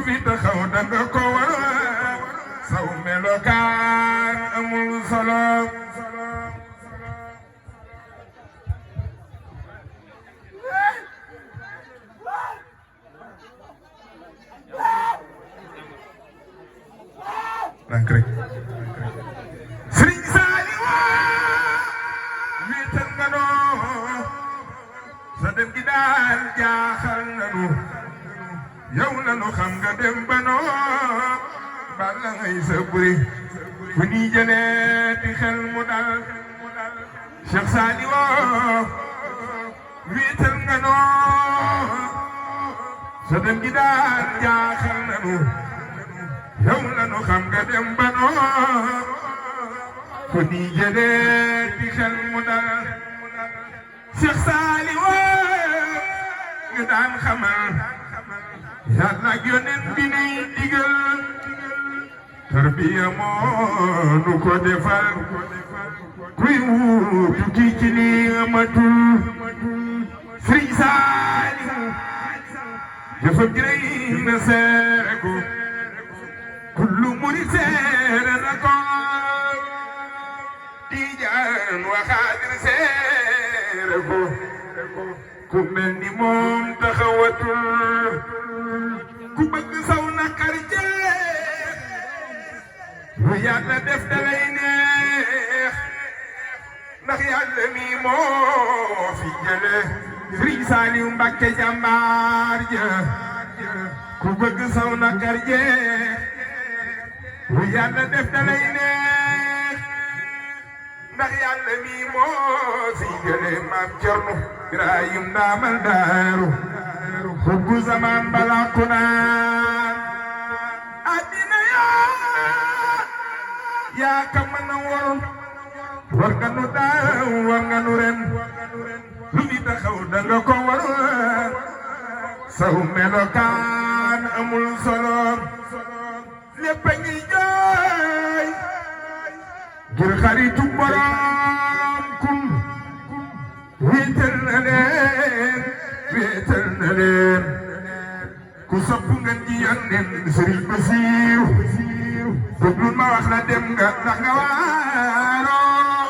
fi taxaw danga ko war saw melokaan amul solo dank rek Sëriñ Saaliw wéetal nga noo sa dem gi daal jaaxal nanu yow nanu xam nga dem ba noo balla ngay sa buri fu ni jëlee di xel mu dal Cheikh Saaliw wéetal nga noo sa dem gi daal jaaxal nanu yow nanu xam nga dem ba noo fu ni jëlee di xel mu dal Cheikh Saaliw nga daan xamal Yàlla ak Yonent bi nuy digal tarbiya moo nu ko defal kuy wuutu kii ci lii amatul Sëriñ Saaliw dafa gërëy na seere ko kullu murid seere na ko Tijaan wa Xaadir seere ko ku mel ni moom taxawatul ku bëgg saw naqar jeex lu Yàlla def dalay neex ndax Yàlla mi moo fi jële Sëriñ Saaliw Mbàkke jàmbaar ja ku bëgg saw naqar jeex lu Yàlla def dalay neex ndax Yàlla mi moo fi jële Maam Cerno Birahim ndaamal daaru xubbu zaman balaaku naan addina yaa ka mën a waroon war nga nu daaw war nga nu ren lu fi taxaw danga ko waroon saw melokaan amul solo lépp a ngi jooy ngir xaritu borom kun wéetal na leen wéetal na leen ku sopp nga ci Yonent Sëriñ Basiiru déglul ma wax la dem nga ndax nga waaroo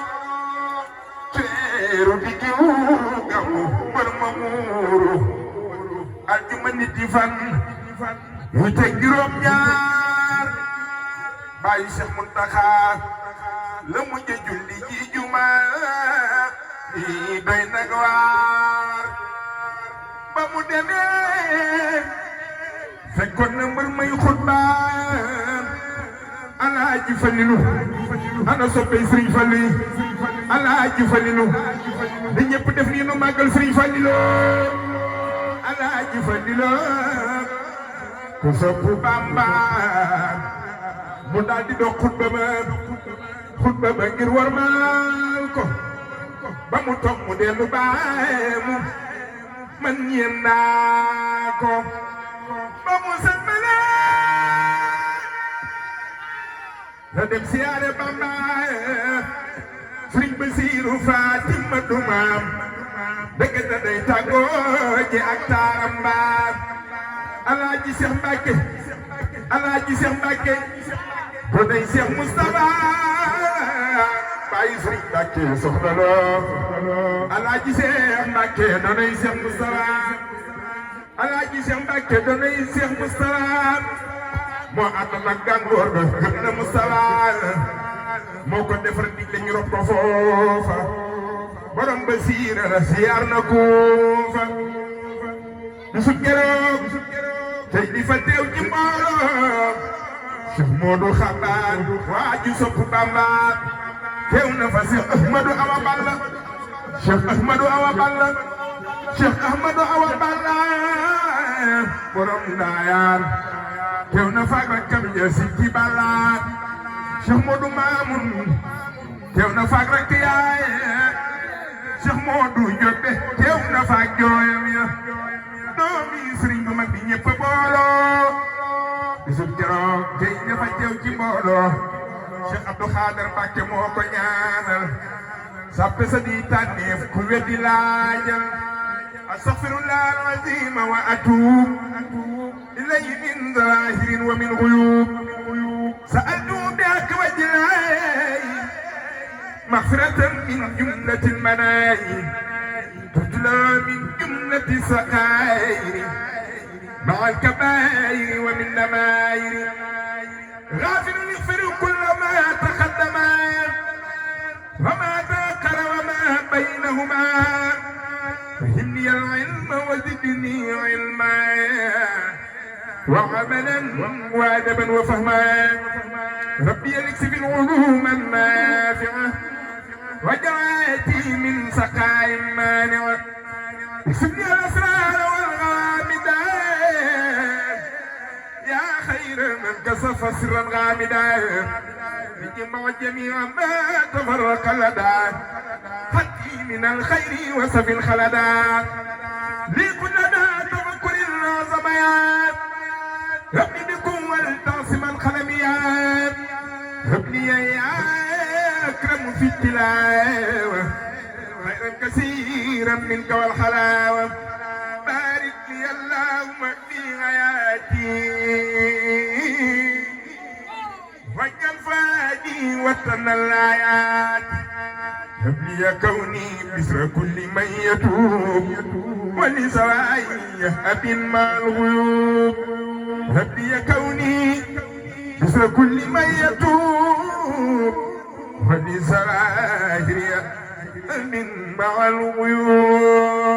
teeru di giw gamu mbër ma muuru aljuma niti fan yu teg juróom ñaar bàyyi Seex Muntaxa la mujj julli ji juma lii doy nag waar ba mu demee fekkoon na mbër may xutba Alaaji Falilu ana soppey Sëriñ Falilu Alaaji Falilu da ñëpp def nii nu màggal Sëriñ Falilu Alaaji Falilu ku sopp Bamba mu daal di dox xutba ba ngir warmaal ko ba mu toog mu dellu baamu man ñeem naa ko ba mu sëlmale la dem siyaare Bamba Sëriñ Basiiru Faatima du maam dëgg na day tàggoo ji ak taaram mbaam Alaaji Seex Mbàkke Alaaji Seex Mbàkke bu day Seex Mustafa bàyyi Sëriñ Mbàkke soxna loo Alaaji Seex Mbàkke doonay Seex Mustafa Alaaji Seex Mbàkke doonay Seex Mustafa moo ànd ak gàngoor ga gëm na Mustafa moo ko defar dig lañu rob ko foofa borom Basiira la siyaar na kuufa bisu keroog tey di fa teew ci mbooloo Cheikh Modou Xabaan waaju sopp Bamba teew na fa Cheikh Ahmadou Awa Balla Cheikh Ahmadou Awa Balla Cheikh Ahmadou Awa Balla borom ndaayaan teew na fa ak rakkam ja Sidi Balla Cheikh Modou Mamoun teew na fa ak rakk yaay Cheikh Modou Njobe teew na fa ak jooyam ya doomi sëriñ bu mag bi ñëpp booloo bisub keroog tey ñëpp a teew ci mbooloo Cheikh Abdou Khader Mbacke moo ko ñaanal sappe sa di tànneef ku weddi laajal أستغفر الله العظيم وأتوب إليه من ظاهر ومن غيوب سألت بك وجهي مغفرة من جملة المناهي تتلى من جملة السخائر مع الكبائر ومن نمائر غافل يغفر كل ما تقدم وما تأخر وما بينهما فهمني العلم وزدني علما وعملا وادبا وفهما ربي يكسب العلوم النافعه وجعلتي من سقاء مانع اكسبني الاسرار والغامدات يا خير من كسف سرا غامدا لجمع جميع ما تفرق لدى حتي من الخير وسف الخلدات لكلنا تفكر العظميات ربي بكم والتعصم القلميات هب لي يا اكرم في التلاوه خيرا كثيرا منك والحلاوه بارك لي اللهم في حياتي واجعل فادي وطن الايات هب لي كوني بسر كل من يتوب ولسواي هب مع الغيوب هب لي كوني بسر كل من يتوب ولسواي من مع الغيوب